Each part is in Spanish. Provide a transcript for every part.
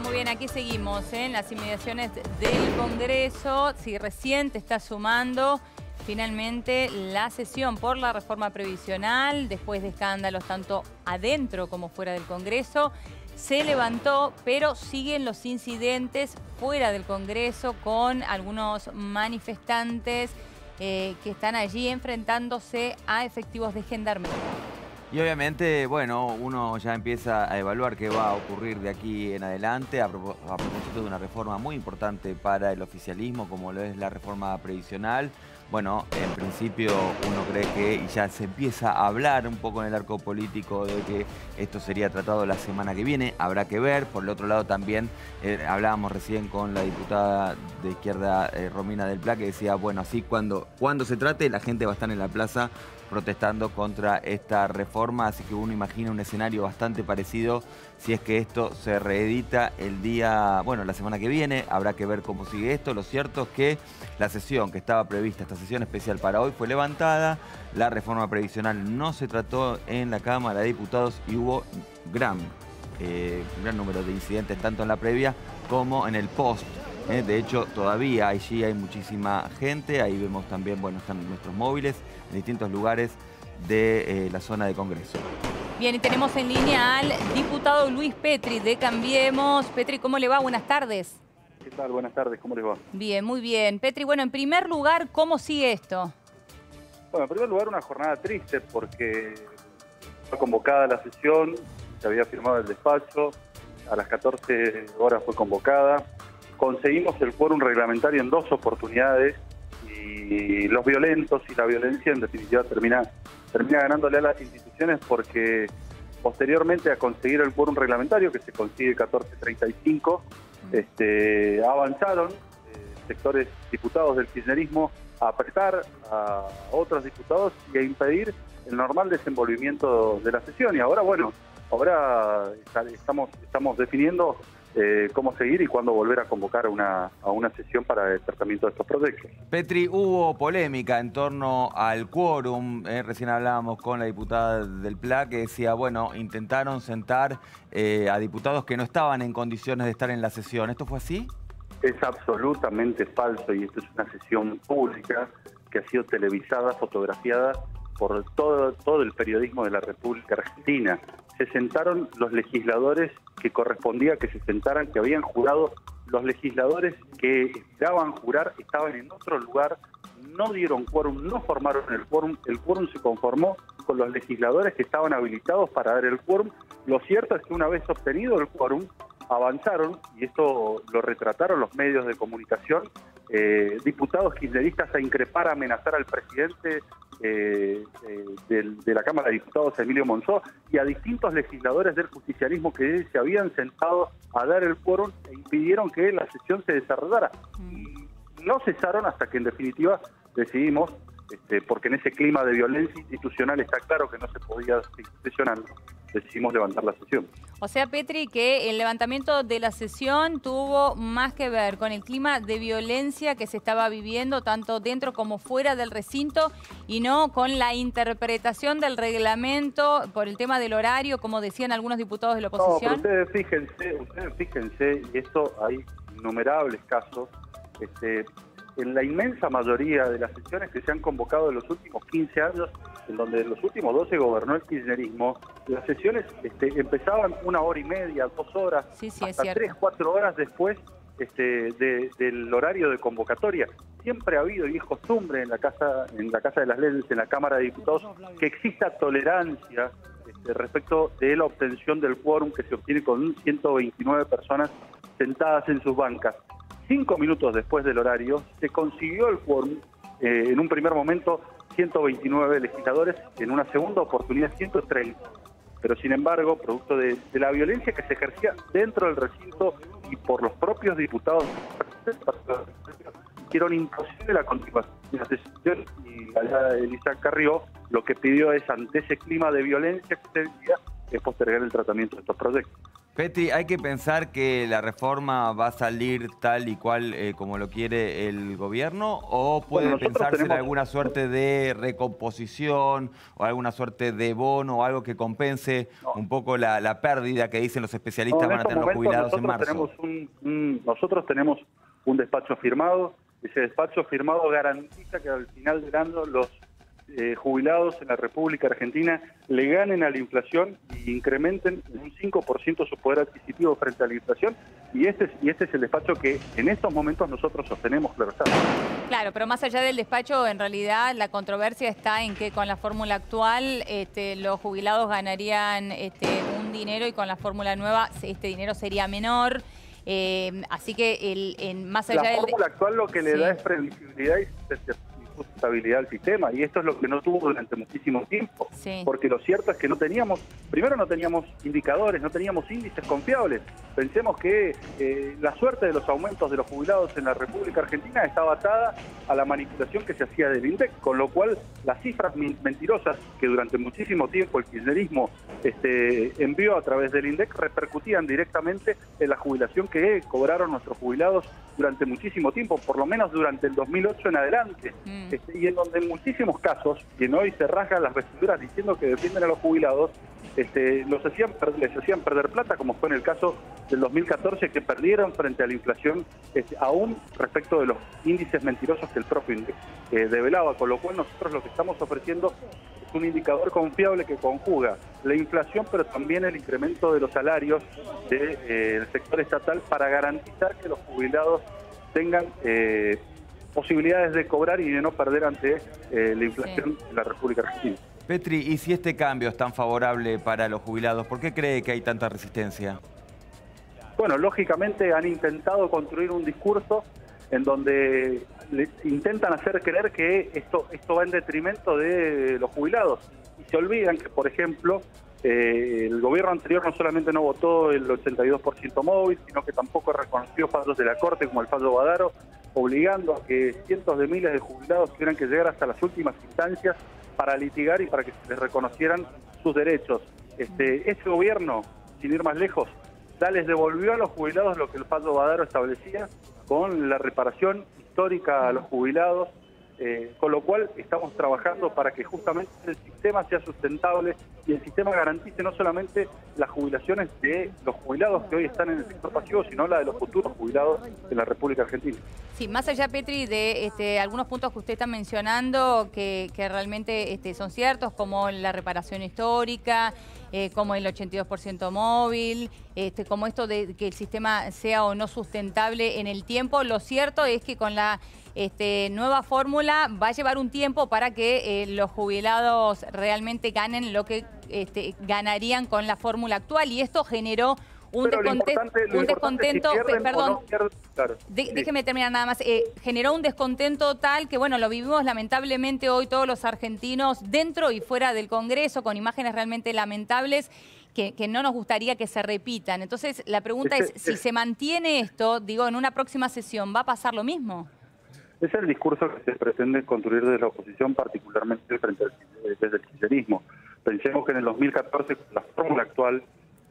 Muy bien, aquí seguimos en las inmediaciones del Congreso. Si recién te está sumando, finalmente la sesión por la reforma previsional, después de escándalos tanto adentro como fuera del Congreso, se levantó, pero siguen los incidentes fuera del Congreso con algunos manifestantes que están allí enfrentándose a efectivos de gendarmería. Y obviamente, bueno, uno ya empieza a evaluar qué va a ocurrir de aquí en adelante a propósito de una reforma muy importante para el oficialismo, como lo es la reforma previsional. Bueno, en principio uno cree que y ya se empieza a hablar un poco en el arco político de que esto sería tratado la semana que viene. Habrá que ver. Por el otro lado también hablábamos recién con la diputada de izquierda Romina del Pla, que decía, bueno, así cuando se trate la gente va a estar en la plaza protestando contra esta reforma, así que uno imagina un escenario bastante parecido si es que esto se reedita el día, bueno, la semana que viene. Habrá que ver cómo sigue esto. Lo cierto es que la sesión que estaba prevista, esta sesión especial para hoy, fue levantada. La reforma previsional no se trató en la Cámara de Diputados y hubo un gran número de incidentes tanto en la previa como en el post. De hecho, todavía allí hay muchísima gente. Ahí vemos también, bueno, están nuestros móviles en distintos lugares de la zona de Congreso. Bien, y tenemos en línea al diputado Luis Petri de Cambiemos. Petri, ¿cómo le va? Buenas tardes. ¿Qué tal? Buenas tardes, ¿cómo les va? Bien, muy bien. Petri, bueno, en primer lugar, ¿cómo sigue esto? Bueno, en primer lugar, una jornada triste porque fue convocada la sesión, se había firmado el despacho, a las 14 horas fue convocada. Conseguimos el quórum reglamentario en 2 oportunidades y los violentos y la violencia en definitiva termina ganándole a las instituciones porque posteriormente a conseguir el quórum reglamentario, que se consigue 14:35, avanzaron sectores diputados del kirchnerismo a apretar a otros diputados y a impedir el normal desenvolvimiento de la sesión. Y ahora, bueno, estamos definiendo cómo seguir y cuándo volver a convocar a una sesión para el tratamiento de estos proyectos. Petri, hubo polémica en torno al quórum. Recién hablábamos con la diputada del Pla que decía, bueno, intentaron sentar a diputados que no estaban en condiciones de estar en la sesión. ¿Esto fue así? Es absolutamente falso y esto es una sesión pública que ha sido televisada, fotografiada por todo el periodismo de la República Argentina. Se sentaron los legisladores que correspondía que se sentaran, que habían jurado. Los legisladores que esperaban jurar estaban en otro lugar, no dieron quórum, no formaron el quórum se conformó con los legisladores que estaban habilitados para dar el quórum. Lo cierto es que una vez obtenido el quórum, avanzaron, y esto lo retrataron los medios de comunicación, diputados kirchneristas a increpar, a amenazar al presidente de la Cámara de Diputados, Emilio Monzó, y a distintos legisladores del justicialismo que se habían sentado a dar el quórum e impidieron que la sesión se desarrollara. Y no cesaron hasta que en definitiva decidimos, porque en ese clima de violencia institucional está claro que no se podía seguir sesionando, decidimos levantar la sesión. O sea, Petri, que el levantamiento de la sesión tuvo más que ver con el clima de violencia que se estaba viviendo tanto dentro como fuera del recinto y no con la interpretación del reglamento por el tema del horario, como decían algunos diputados de la oposición. No, pero ustedes fíjense, y esto hay innumerables casos, en la inmensa mayoría de las sesiones que se han convocado en los últimos 15 años, en donde en los últimos 12 gobernó el kirchnerismo, las sesiones empezaban 1 hora y media, 2 horas, hasta 3, 4 horas después del horario de convocatoria. Siempre ha habido, y es costumbre en la Casa de las Leyes, en la Cámara de Diputados, que exista tolerancia respecto de la obtención del quórum que se obtiene con 129 personas sentadas en sus bancas. 5 minutos después del horario se consiguió el quórum, en un primer momento 129 legisladores, en una segunda oportunidad 130. Pero sin embargo, producto de la violencia que se ejercía dentro del recinto y por los propios diputados, hicieron imposible la continuación de la sesión, y allá Elisa Carrió lo que pidió es, ante ese clima de violencia que se vivía, es postergar el tratamiento de estos proyectos. Petri, ¿hay que pensar que la reforma va a salir tal y cual como lo quiere el gobierno? ¿O puede pensarse en alguna suerte de recomposición o alguna suerte de bono o algo que compense un poco la pérdida que dicen los especialistas van a tener los jubilados en marzo? Nosotros tenemos un despacho firmado. Ese despacho firmado garantiza que al final del año los jubilados en la República Argentina le ganen a la inflación y incrementen en un 5% su poder adquisitivo frente a la inflación, y este es el despacho que en estos momentos nosotros sostenemos, claro está. Claro, pero más allá del despacho, en realidad la controversia está en que con la fórmula actual los jubilados ganarían un dinero y con la fórmula nueva este dinero sería menor. Así que más allá la fórmula actual lo que le da es previsibilidad y sustentabilidad al sistema, y esto es lo que no tuvo durante muchísimo tiempo, porque lo cierto es que no teníamos indicadores, no teníamos índices confiables. Pensemos que la suerte de los aumentos de los jubilados en la República Argentina estaba atada a la manipulación que se hacía del INDEC, con lo cual las cifras mentirosas que durante muchísimo tiempo el kirchnerismo envió a través del INDEC repercutían directamente en la jubilación que cobraron nuestros jubilados durante muchísimo tiempo, por lo menos durante el 2008 en adelante. Y en donde en muchísimos casos, quien hoy se rasga las vestiduras diciendo que defienden a los jubilados, les hacían perder plata, como fue en el caso del 2014, que perdieron frente a la inflación, aún respecto de los índices mentirosos que el propio INDEC develaba, con lo cual nosotros lo que estamos ofreciendo es un indicador confiable que conjuga la inflación, pero también el incremento de los salarios del sector estatal para garantizar que los jubilados tengan posibilidades de cobrar y de no perder ante la inflación en la República Argentina. Petri, ¿y si este cambio es tan favorable para los jubilados, por qué cree que hay tanta resistencia? Bueno, lógicamente han intentado construir un discurso en donde intentan hacer creer que esto va en detrimento de los jubilados. Y se olvidan que, por ejemplo, el gobierno anterior no solamente no votó el 82% móvil, sino que tampoco reconoció fallos de la Corte como el fallo Badaro, obligando a que cientos de miles de jubilados tuvieran que llegar hasta las últimas instancias para litigar y para que se les reconocieran sus derechos. Ese gobierno, sin ir más lejos, ya les devolvió a los jubilados lo que el fallo Badaro establecía con la reparación histórica a los jubilados, con lo cual estamos trabajando para que justamente el sistema sea sustentable y el sistema garantice no solamente las jubilaciones de los jubilados que hoy están en el sector pasivo, sino la de los futuros jubilados de la República Argentina. Sí, más allá, Petri, de algunos puntos que usted está mencionando que realmente son ciertos, como la reparación histórica, como el 82% móvil, como esto de que el sistema sea o no sustentable en el tiempo, lo cierto es que con la nueva fórmula va a llevar un tiempo para que los jubilados realmente ganen lo que ganarían con la fórmula actual, y esto generó un descontento, perdón, claro, déjeme terminar nada más, generó un descontento tal que, bueno, lo vivimos lamentablemente hoy todos los argentinos dentro y fuera del Congreso, con imágenes realmente lamentables que no nos gustaría que se repitan. Entonces, la pregunta es, si se mantiene esto, digo, en una próxima sesión, ¿va a pasar lo mismo? Es el discurso que se pretende construir desde la oposición, particularmente desde el kirchnerismo. Pensemos que en el 2014, la fórmula actual,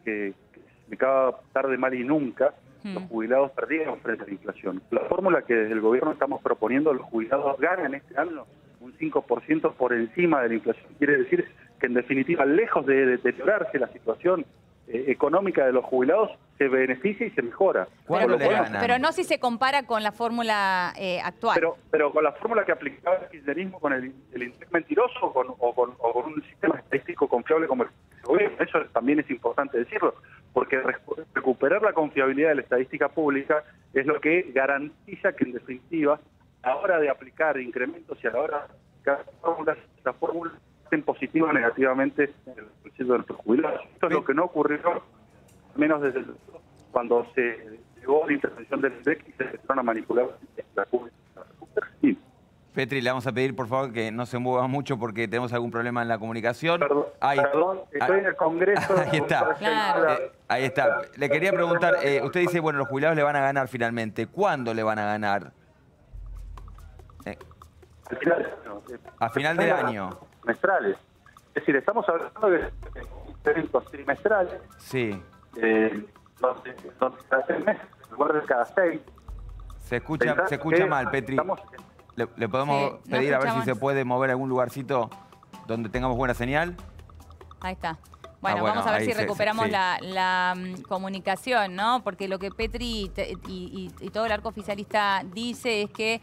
que significaba tarde, mal y nunca, los jubilados perdieron frente a la inflación. La fórmula que desde el gobierno estamos proponiendo, los jubilados ganan este año un 5% por encima de la inflación. Quiere decir que, en definitiva, lejos de deteriorarse la situación económica de los jubilados, se beneficia y se mejora. Pero no si se compara con la fórmula actual. Pero con la fórmula que aplicaba el kirchnerismo, con el INDEC mentiroso o con un sistema estadístico confiable como el gobierno. Eso también es importante decirlo, porque recuperar la confiabilidad de la estadística pública es lo que garantiza que, en definitiva, a la hora de aplicar incrementos y a la hora de aplicar las fórmulas estén positivas o negativamente en el bolsillo de nuestros jubilados. Esto es lo que no ocurrió, menos desde cuando se llegó la intervención del INDEC y se empezaron a manipular la República Argentina. Petri, le vamos a pedir, por favor, que no se mueva mucho porque tenemos algún problema en la comunicación. Perdón, estoy en el Congreso. Ahí está. Claro. Ahí está. Le quería preguntar, usted dice, bueno, los jubilados le van a ganar finalmente. ¿Cuándo le van a ganar? A final del año. Trimestrales. Es decir, estamos hablando de incrementos trimestrales. Sí. donde cada 6 meses, en lugar de cada 6. Se escucha mal, Petri. ¿Le podemos pedir a ver si se puede mover algún lugarcito donde tengamos buena señal? Ahí está. Bueno, vamos a ver si recuperamos la comunicación, ¿no? Porque lo que Petri y todo el arco oficialista dice es que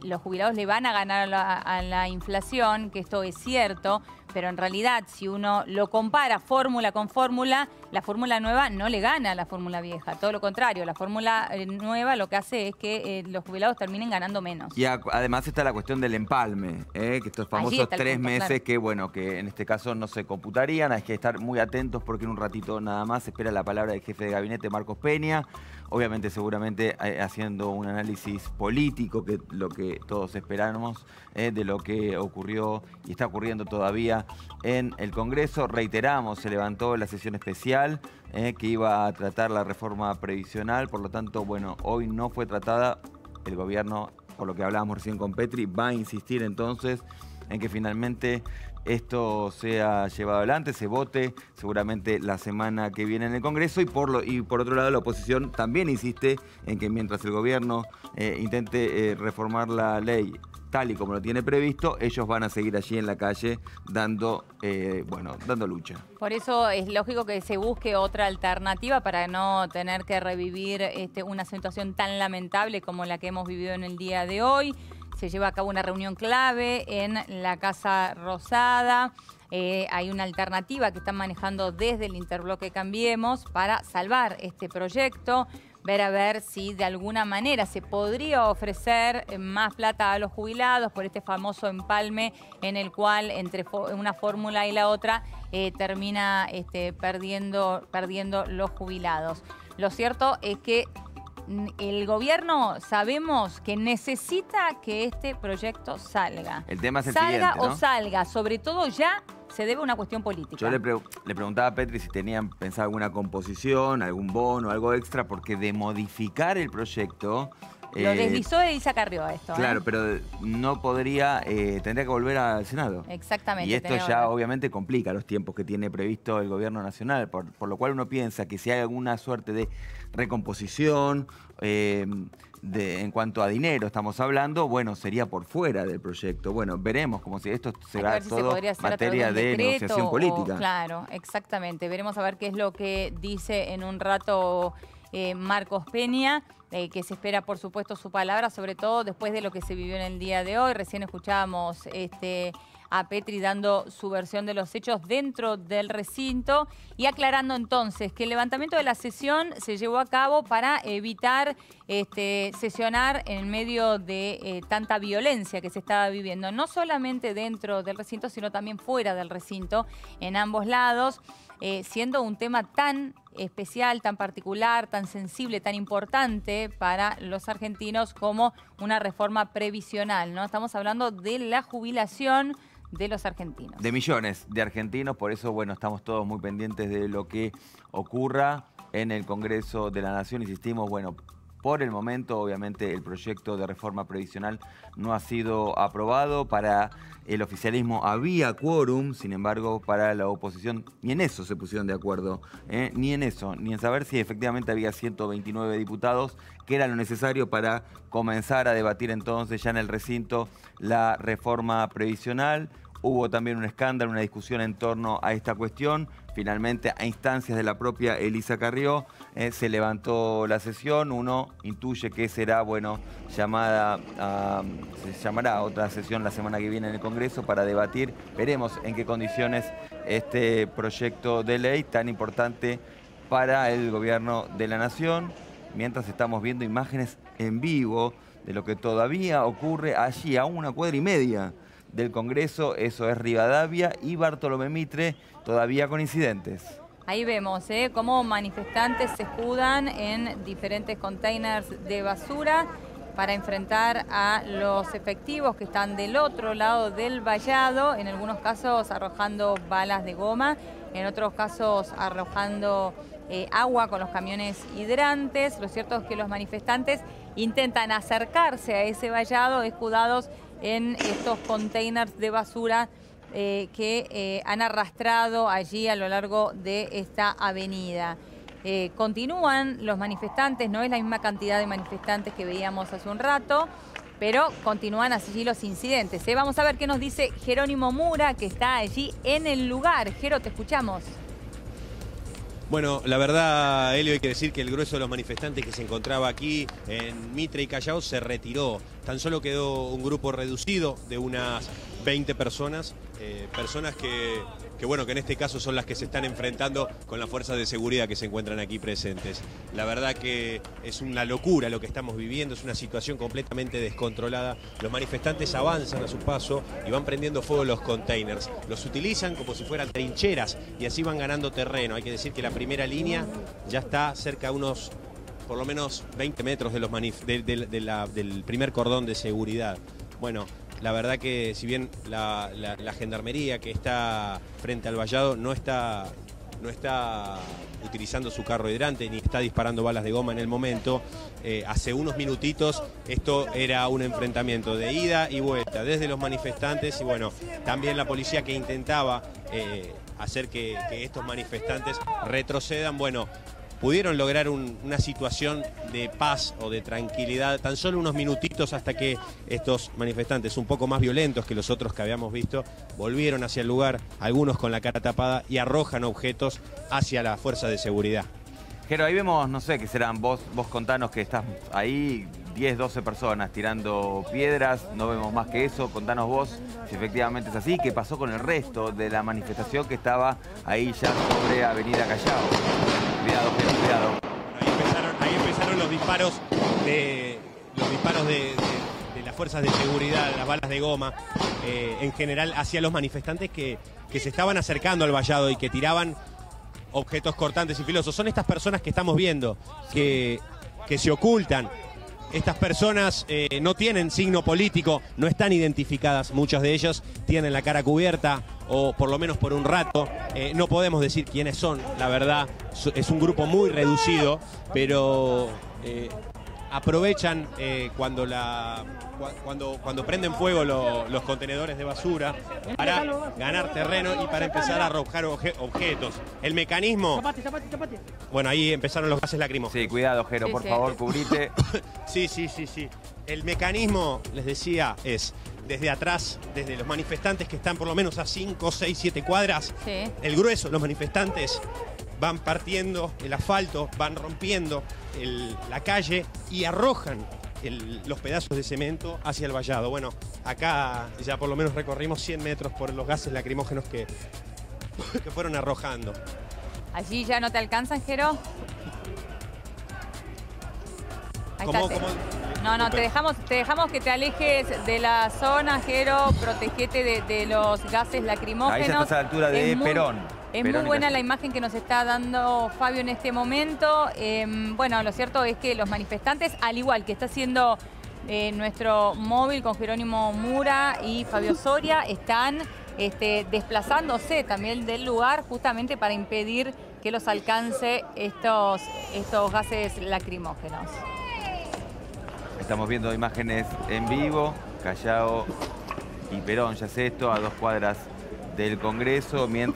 los jubilados le van a ganar a la inflación, que esto es cierto, pero en realidad si uno lo compara fórmula con fórmula, la fórmula nueva no le gana a la fórmula vieja, todo lo contrario, la fórmula nueva lo que hace es que los jubilados terminen ganando menos. Y además está la cuestión del empalme, que estos famosos 3 meses, claro, que bueno, que en este caso no se computarían, hay que estar muy atentos porque en un ratito nada más se espera la palabra del jefe de gabinete, Marcos Peña, obviamente seguramente haciendo un análisis político, que lo que todos esperamos, de lo que ocurrió y está ocurriendo todavía en el Congreso. Reiteramos, se levantó la sesión especial que iba a tratar la reforma previsional, por lo tanto, bueno, hoy no fue tratada. El gobierno, por lo que hablábamos recién con Petri, va a insistir entonces en que finalmente esto sea llevado adelante, se vote seguramente la semana que viene en el Congreso, y por otro lado la oposición también insiste en que mientras el gobierno intente reformar la ley tal y como lo tiene previsto, ellos van a seguir allí en la calle dando lucha. Por eso es lógico que se busque otra alternativa para no tener que revivir una situación tan lamentable como la que hemos vivido en el día de hoy. Se lleva a cabo una reunión clave en la Casa Rosada. Hay una alternativa que están manejando desde el Interbloque Cambiemos para salvar este proyecto, ver a ver si de alguna manera se podría ofrecer más plata a los jubilados por este famoso empalme en el cual entre una fórmula y la otra termina perdiendo los jubilados. Lo cierto es que el gobierno sabemos que necesita que este proyecto salga. El tema es el siguiente, ¿no? Salga o salga, sobre todo ya se debe a una cuestión política. Yo le preguntaba a Petri si tenían pensado alguna composición, algún bono, algo extra, porque de modificar el proyecto... Lo deslizó Elisa Carrió esto. Claro, pero no podría, tendría que volver al Senado. Exactamente. Y esto ya obviamente complica los tiempos que tiene previsto el gobierno nacional, por lo cual uno piensa que si hay alguna suerte de recomposición, en cuanto a dinero estamos hablando, bueno, sería por fuera del proyecto. Bueno, veremos como si esto será todo materia de negociación política. Claro, exactamente. Veremos a ver qué es lo que dice en un rato Marcos Peña, que se espera, por supuesto, su palabra, sobre todo después de lo que se vivió en el día de hoy. Recién escuchábamos a Petri dando su versión de los hechos dentro del recinto y aclarando entonces que el levantamiento de la sesión se llevó a cabo para evitar sesionar en medio de tanta violencia que se estaba viviendo, no solamente dentro del recinto, sino también fuera del recinto, en ambos lados, siendo un tema tan especial, tan particular, tan sensible, tan importante para los argentinos como una reforma previsional, ¿no? Estamos hablando de la jubilación de los argentinos. De millones de argentinos, por eso, bueno, estamos todos muy pendientes de lo que ocurra en el Congreso de la Nación. Insistimos, bueno, por el momento, obviamente, el proyecto de reforma previsional no ha sido aprobado. Para el oficialismo había quórum, sin embargo, para la oposición ni en eso se pusieron de acuerdo, ni en eso, ni en saber si efectivamente había 129 diputados, que era lo necesario para comenzar a debatir entonces ya en el recinto la reforma previsional. Hubo también un escándalo, una discusión en torno a esta cuestión. Finalmente, a instancias de la propia Elisa Carrió, se levantó la sesión. Uno intuye que será, bueno, se llamará a otra sesión la semana que viene en el Congreso para debatir. Veremos en qué condiciones este proyecto de ley tan importante para el gobierno de la Nación. Mientras estamos viendo imágenes en vivo de lo que todavía ocurre allí, a 1,5 cuadras del Congreso, eso es Rivadavia y Bartolomé Mitre, todavía con incidentes. Ahí vemos cómo manifestantes se escudan en diferentes containers de basura para enfrentar a los efectivos que están del otro lado del vallado, en algunos casos arrojando balas de goma, en otros casos arrojando agua con los camiones hidrantes. Lo cierto es que los manifestantes intentan acercarse a ese vallado escudados en estos containers de basura que han arrastrado allí a lo largo de esta avenida. Continúan los manifestantes, no es la misma cantidad de manifestantes que veíamos hace un rato, pero continúan allí los incidentes. Vamos a ver qué nos dice Jerónimo Mura, que está allí en el lugar. Jero, te escuchamos. Bueno, la verdad, Elio, hay que decir que el grueso de los manifestantes que se encontraba aquí en Mitre y Callao se retiró. Tan solo quedó un grupo reducido de unas 20 personas, personas que en este caso son las que se están enfrentando con las fuerzas de seguridad que se encuentran aquí presentes. La verdad que es una locura lo que estamos viviendo, es una situación completamente descontrolada. Los manifestantes avanzan a su paso y van prendiendo fuego los containers. Los utilizan como si fueran trincheras y así van ganando terreno. Hay que decir que la primera línea ya está cerca de unos, por lo menos 20 metros de los del primer cordón de seguridad. Bueno, la verdad que si bien la gendarmería que está frente al vallado no está utilizando su carro hidrante ni está disparando balas de goma en el momento, hace unos minutitos esto era un enfrentamiento de ida y vuelta desde los manifestantes y bueno, también la policía que intentaba hacer que estos manifestantes retrocedan. Bueno, pudieron lograr una situación de paz o de tranquilidad, tan solo unos minutitos hasta que estos manifestantes, un poco más violentos que los otros que habíamos visto, volvieron hacia el lugar, algunos con la cara tapada y arrojan objetos hacia la fuerza de seguridad. Jero, ahí vemos, no sé qué serán, vos contanos que estás ahí, 10, 12 personas tirando piedras, no vemos más que eso, contanos vos si efectivamente es así, qué pasó con el resto de la manifestación que estaba ahí ya sobre Avenida Callao. Cuidado, cuidado. Ahí empezaron los disparos de las fuerzas de seguridad, las balas de goma, en general hacia los manifestantes que se estaban acercando al vallado y que tiraban objetos cortantes y filosos. Son estas personas que estamos viendo, que se ocultan. Estas personas no tienen signo político, no están identificadas. Muchas de ellas tienen la cara cubierta, o por lo menos por un rato. No podemos decir quiénes son, la verdad. Es un grupo muy reducido, pero aprovechan cuando prenden fuego los contenedores de basura para ganar terreno y para empezar a arrojar objetos. El mecanismo... Bueno, ahí empezaron los gases lacrimógenos. Sí, cuidado, Jero, por favor, cubrite. Sí. El mecanismo, les decía, es desde atrás, desde los manifestantes que están por lo menos a 5, 6, 7 cuadras. Sí. El grueso, los manifestantes van partiendo el asfalto, van rompiendo la calle y arrojan los pedazos de cemento hacia el vallado. Bueno, acá ya por lo menos recorrimos 100 metros por los gases lacrimógenos que fueron arrojando. ¿Allí ya no te alcanzan, Jero? ¿Cómo? No, te dejamos que te alejes de la zona, Jero, protegete de los gases lacrimógenos. Ahí ya estás a la altura de Perón. Es muy buena la imagen que nos está dando Fabio en este momento. Bueno, lo cierto es que los manifestantes, al igual que está haciendo nuestro móvil con Jerónimo Mura y Fabio Soria, están desplazándose también del lugar justamente para impedir que los alcance estos gases lacrimógenos. Estamos viendo imágenes en vivo, Callao y Perón, ya es esto, a 2 cuadras del Congreso, mientras